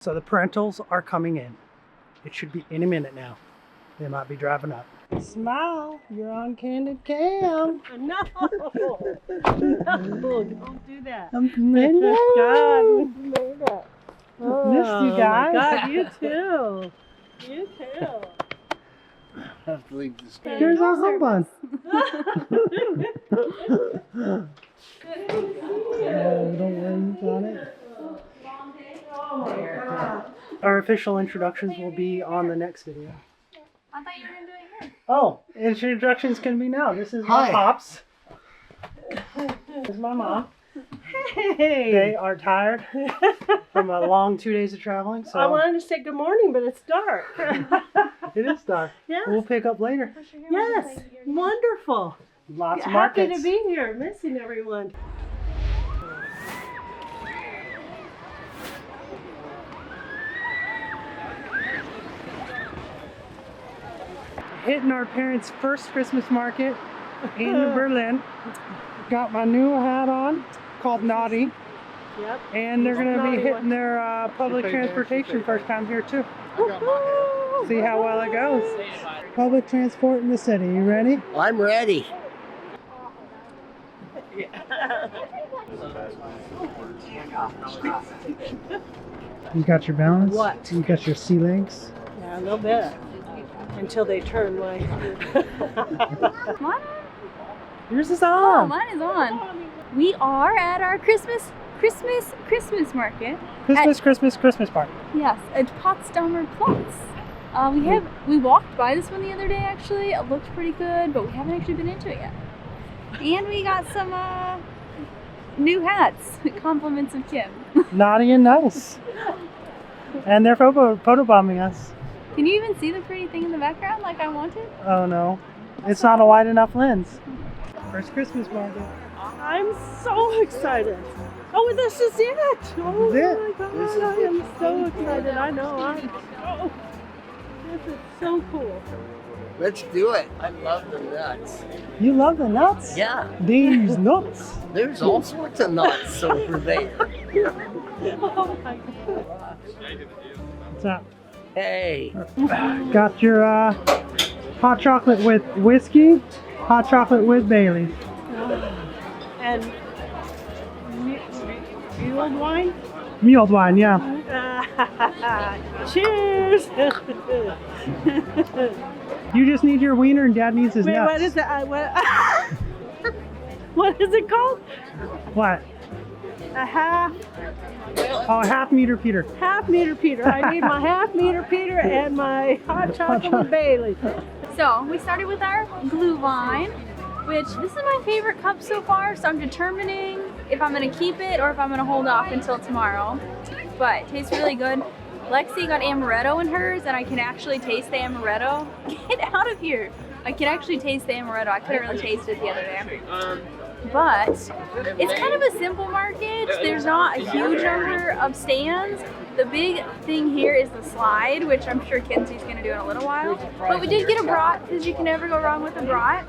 So the parentals are coming in. It should be any minute now. They might be driving up. Smile, you're on Candid Cam. No, no, don't do that. I'm God, missed you guys. God, you too. You too. I have to leave this. Here's our home bun. Oh, don't worry about it. Our official introductions will be on the next video. I thought you were going to do it here. Oh, introductions can be now. This is my pops. This is my mom. Hey. They are tired from a long 2 days of traveling. So I wanted to say good morning, but it's dark. it is dark. Yes. We'll pick up later. Yes. Wonderful. Lots of Happy markets. to be here. Missing everyone. Hitting our parents' first Christmas market in Berlin. Got my new hat on called Naughty. Yep. And they're going to be Naughty hitting one. their public transportation first time here too. Woo-hoo. See how well it goes. Public transport in the city. You ready? I'm ready. You got your balance? What? You got your sea legs? Yeah, a little bit. Until they turn like. Mine? Yours is Oh, on. mine is on. We are at our Christmas market. Christmas party. Yes, at Potsdamer Platz. We walked by this one the other day actually. It looked pretty good, but we haven't actually been into it yet. And we got some new hats, compliments of Kim. Naughty and nice. And they're photobombing us. Can you even see the pretty thing in the background like I wanted? Oh no. It's not a wide enough lens. First Christmas market. I'm so excited. Oh, this is it. Oh This is my it. God, This is I it. am so excited. I know. This is so cool. Let's do it. I love the nuts. You love the nuts? Yeah, These nuts. there's all sorts of nuts over there. Oh my God. What's up? Hey, Got your hot chocolate with whiskey, hot chocolate with Bailey. And mule wine. Mulled wine, yeah. Cheers. You just need your wiener and Dad needs his Wait, nuts. what is that? What is it called? What? A half Half-meter Peter. meter Peter. I need my half meter Peter and my hot chocolate with Bailey. So we started with our Glühwein, which this is my favorite cup so far, so I'm determining if I'm gonna keep it or if I'm gonna hold off until tomorrow. But it tastes really good. Lexi got amaretto in hers, and I can actually taste the amaretto. Get out of here! I can actually taste the amaretto. I couldn't really taste it the other day. But it's kind of a simple market. There's not a huge number of stands. The big thing here is the slide, which I'm sure Kenzie's gonna do in a little while. But we did get a brat, because you can never go wrong with a brat.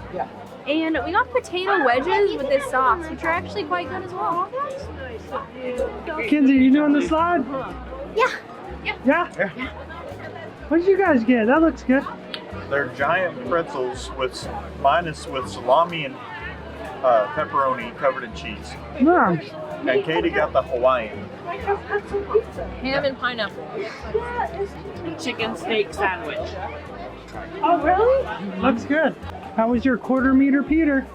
And we got potato wedges with this sauce, which are actually quite good as well. Kinsey, you doing the slide? Yeah. Yeah? What did you guys get? That looks good. They're giant pretzels with mine is with salami and pepperoni covered in cheese. Yeah. And Katie got the Hawaiian. Ham and pineapple. Chicken steak sandwich. Oh, really? Looks good. How was your quarter-meter Peter?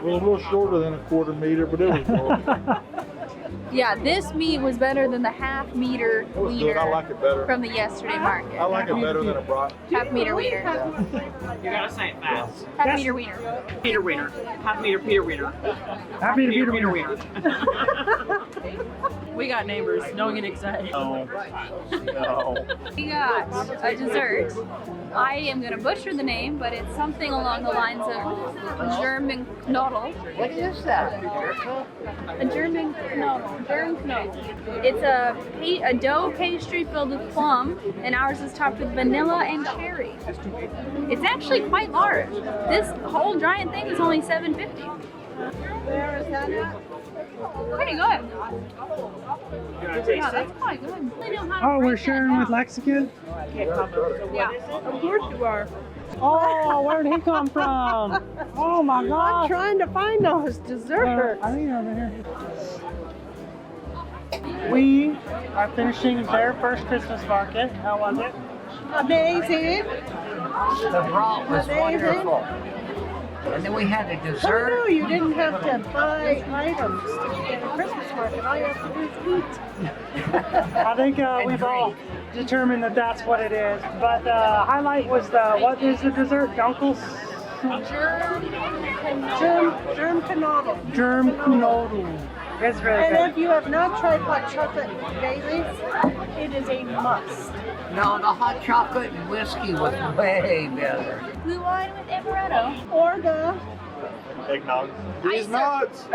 Well, a little shorter than a quarter meter, but it was good. Yeah, this meat was better than the half-meter It was good. wiener I like it better. from the yesterday market. I like it better than a brat. Half-meter wiener. You gotta say it fast. Half-meter wiener. Peter Wiener. Half meter Peter Wiener. Happy to Peter Peter Wiener. We got neighbors. Don't get excited. No. No. We got a dessert. I am going to butcher the name, but it's something along the lines of German Knödel. what is that? A German Knödel. German Knödel. It's a dough pastry filled with plum, and ours is topped with vanilla and cherry. It's actually quite large. This whole giant thing is only $7.50. Where is that at? Pretty good. Yeah, that's quite good. Oh, we're sharing with Lexicon? Yeah. Of course you are. Oh, where'd he come from? Oh my I'm God. trying to find those desserts. I think over here. We are finishing their first Christmas market. How was it? Amazing. The broth was wonderful. And then we had a Oh dessert. no, you didn't have to buy items to get a Christmas market. All you have to do is eat. I think we've all determined that that's what it is. But the highlight was what is the dessert? Dunkels? Germ canolo. Germ knödel. It's really And good. if you have not tried hot chocolate Bailey's, it is a must. No, the hot chocolate and whiskey was way better. Blue wine with amaretto. Or the Eggnog. These nuts.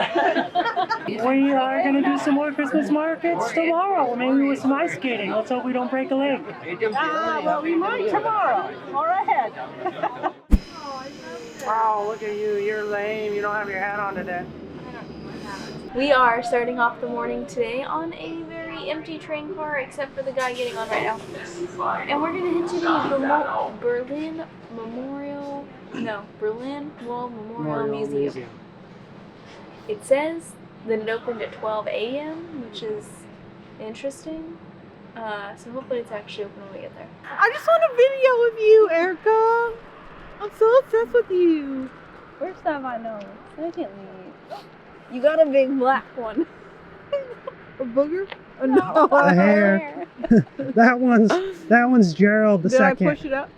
We are going to do some more Christmas markets tomorrow, maybe with some ice skating. Let's hope we don't break a leg. well, we might tomorrow or ahead. Wow, look at you. You're lame. You don't have your hat on today. We are starting off the morning today on a very empty train car, except for the guy getting on right now. And we're gonna head to the Berlin Wall Memorial Museum. It says that it opened at 12 a.m., which is interesting. So hopefully it's actually open when we get there. I just want a video of you, Erica. I'm so obsessed with you. First off, I know. Secondly, you got a big black one. A booger? Oh, no. The hair. that one's Gerald the Did I second. push it up?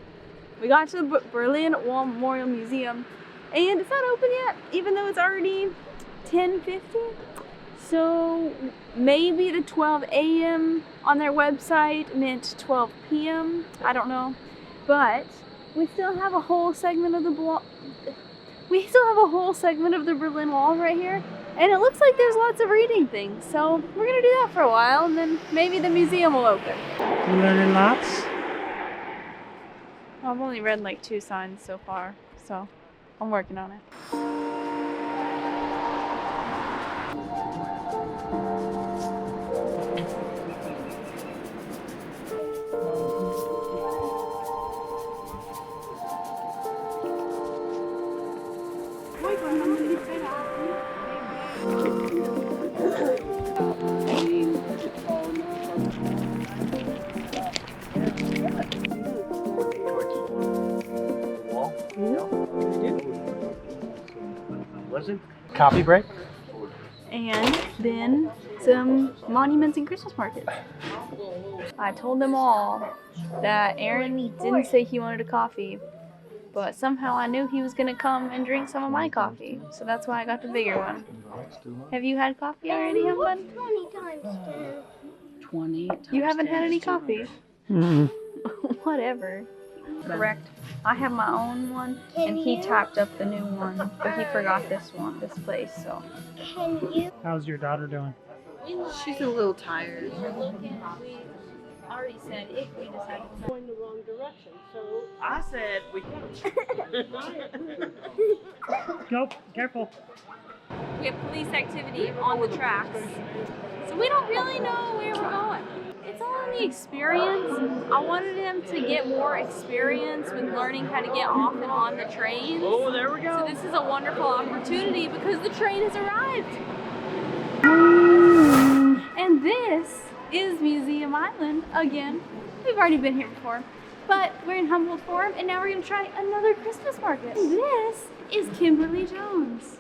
We got to the Berlin Wall Memorial Museum, and it's not open yet, even though it's already 10:50. So maybe the 12 a.m. on their website meant 12 p.m. I don't know, but we still have a whole segment of the Berlin Wall right here, and it looks like there's lots of reading things. So we're gonna do that for a while, and then maybe the museum will open. You learning lots? I've only read like 2 signs so far, so I'm working on it. Was it? Coffee break? And then some monuments and Christmas markets. I told them all that Aaron didn't say he wanted a coffee, but somehow I knew he was gonna come and drink some of my coffee, so that's why I got the bigger one. Have you had coffee already, Helen? 20 times, Dad. 20 times. You haven't had any coffee? Mm-mm. Whatever. Correct. I have my own one, and he tapped up the new one, but he forgot this place, so. Can you? How's your daughter doing? She's a little tired. We already said if we decide to. Going the wrong direction, so I said we. Go, careful. We have police activity on the tracks, so we don't really know where we're going. It's all in the experience. I wanted him to get more experience with learning how to get off and on the trains. Oh, there we go. So this is a wonderful opportunity because the train has arrived. And this is Museum Island again. We've already been here before, but we're in Humboldt Forum, and now we're gonna try another Christmas market. This is Kimberly Jones.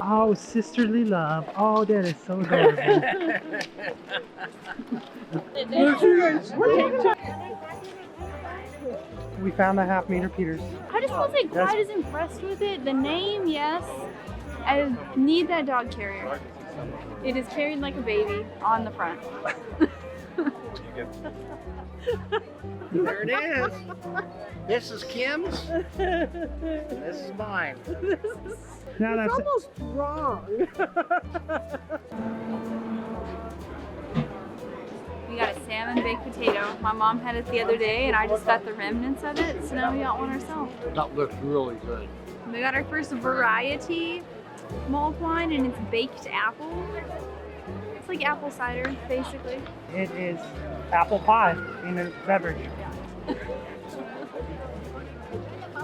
Oh, sisterly love. Oh, that is so adorable. We found the half-meter Peters. I just wasn't quite as impressed with it. The name, yes. I need that dog carrier. It is carried like a baby on the front. There it is. This is Kim's. This is mine. Now it's that's almost wrong. We got a salmon baked potato. My mom had it the other day, and I just got the remnants of it, so now we got one ourselves. That looks really good. We got our first variety mulled wine, and it's baked apple. It's like apple cider, basically. It is apple pie in a beverage.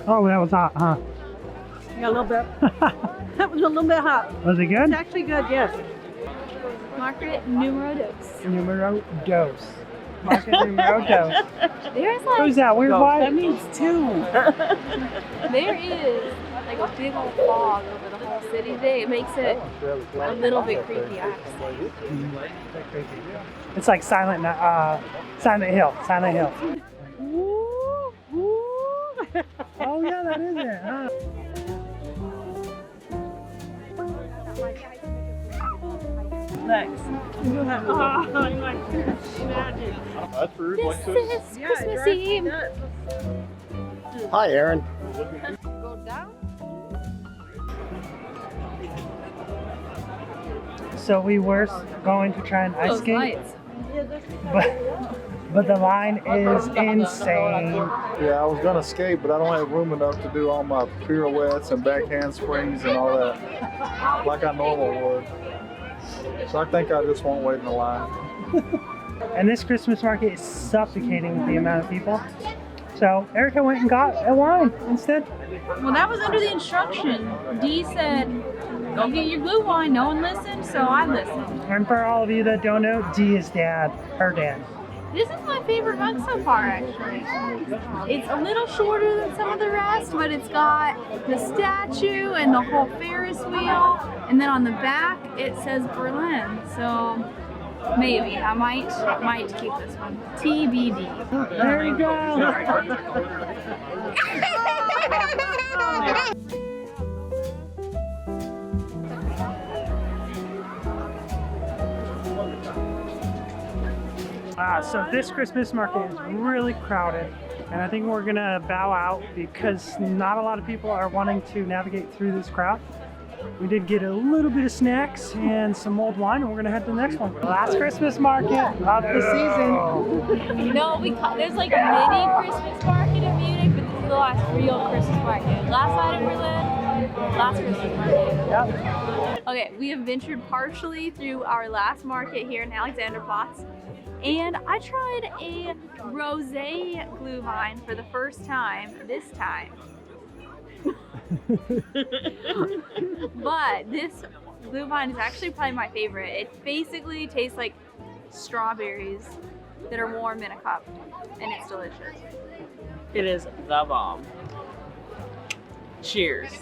Oh, that was hot, huh? Yeah, a little bit. That was a little bit hot. Was it good? It's actually good, yes. Market numero dos. Numero dos. Market numero dos. There's like, Who's that? Weird white? That means two. there is like a big old fog over the whole city today. It makes it a little bit creepy, actually. It's like Silent Hill. Silent Hill. Oh yeah, that is it, huh? Thanks. That's rude. This is Christmas Eve. Hi, Aaron. So we were going to try and ice Those skate, lights. but the line is insane. Yeah, I was gonna skate, but I don't have room enough to do all my pirouettes and back handsprings and all that like I normally would. So I think I just won't wait in the line. And this Christmas market is suffocating with the amount of people. So Erica went and got a wine instead. Well, that was under the instruction. Dee said, go get your glue wine. No one listened, so I listened. And for all of you that don't know, Dee is dad, her dad. This is my favorite mug so far, actually. It's a little shorter than some of the rest, but it's got the statue and the whole Ferris wheel. And then on the back, it says Berlin. So maybe I might keep this one. TBD. There you go. So this Christmas market is really crowded, and I think we're gonna bow out because not a lot of people are wanting to navigate through this crowd. We did get a little bit of snacks and some mulled wine, and we're gonna head to the next one. Last Christmas market of the season. No, there's like a mini Christmas market in Munich, but this is the last real Christmas market. Last night in Berlin, last Christmas market. Yep. Okay, we have ventured partially through our last market here in Alexanderplatz. And I tried a rosé glühwein for the first time this time. But this glühwein is actually probably my favorite. It basically tastes like strawberries that are warm in a cup, and it's delicious. It is the bomb. Cheers.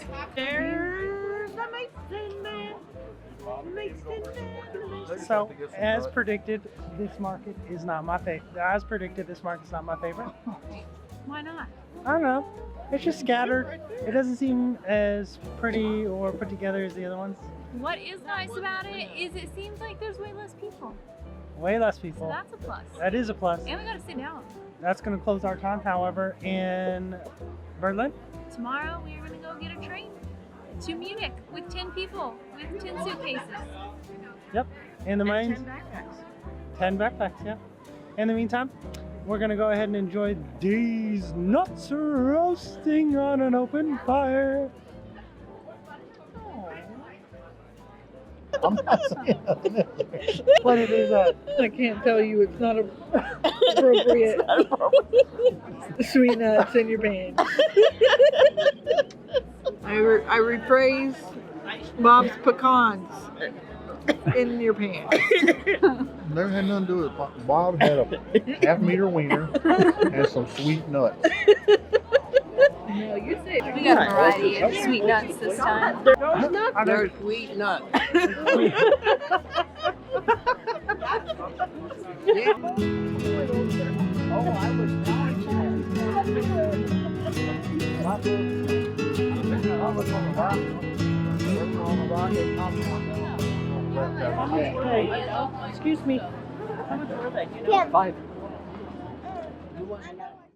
So, as predicted, this market is not my favorite. As predicted, this market's not my favorite. Why not? I don't know. It's just scattered. It doesn't seem as pretty or put together as the other ones. What is nice about it is it seems like there's way less people. Way less So people. that's a plus. That is a plus. And we gotta sit down. That's going to close our time, however, in Berlin. Tomorrow we are gonna go get a train to Munich with 10 people with 10 suitcases. Yep. In the main 10 backpacks, yeah. In the meantime, we're gonna go ahead and enjoy these nuts roasting on an open fire. What is that? I can't tell you it's not appropriate. Sweet nuts in your pants. I rephrase Bob's pecans in your pants. Never had nothing to do with it. Bob had a half-meter wiener and some sweet nuts. No, you say We got a variety of sweet nuts this time. They're sweet nuts. excuse me. Yeah. 5.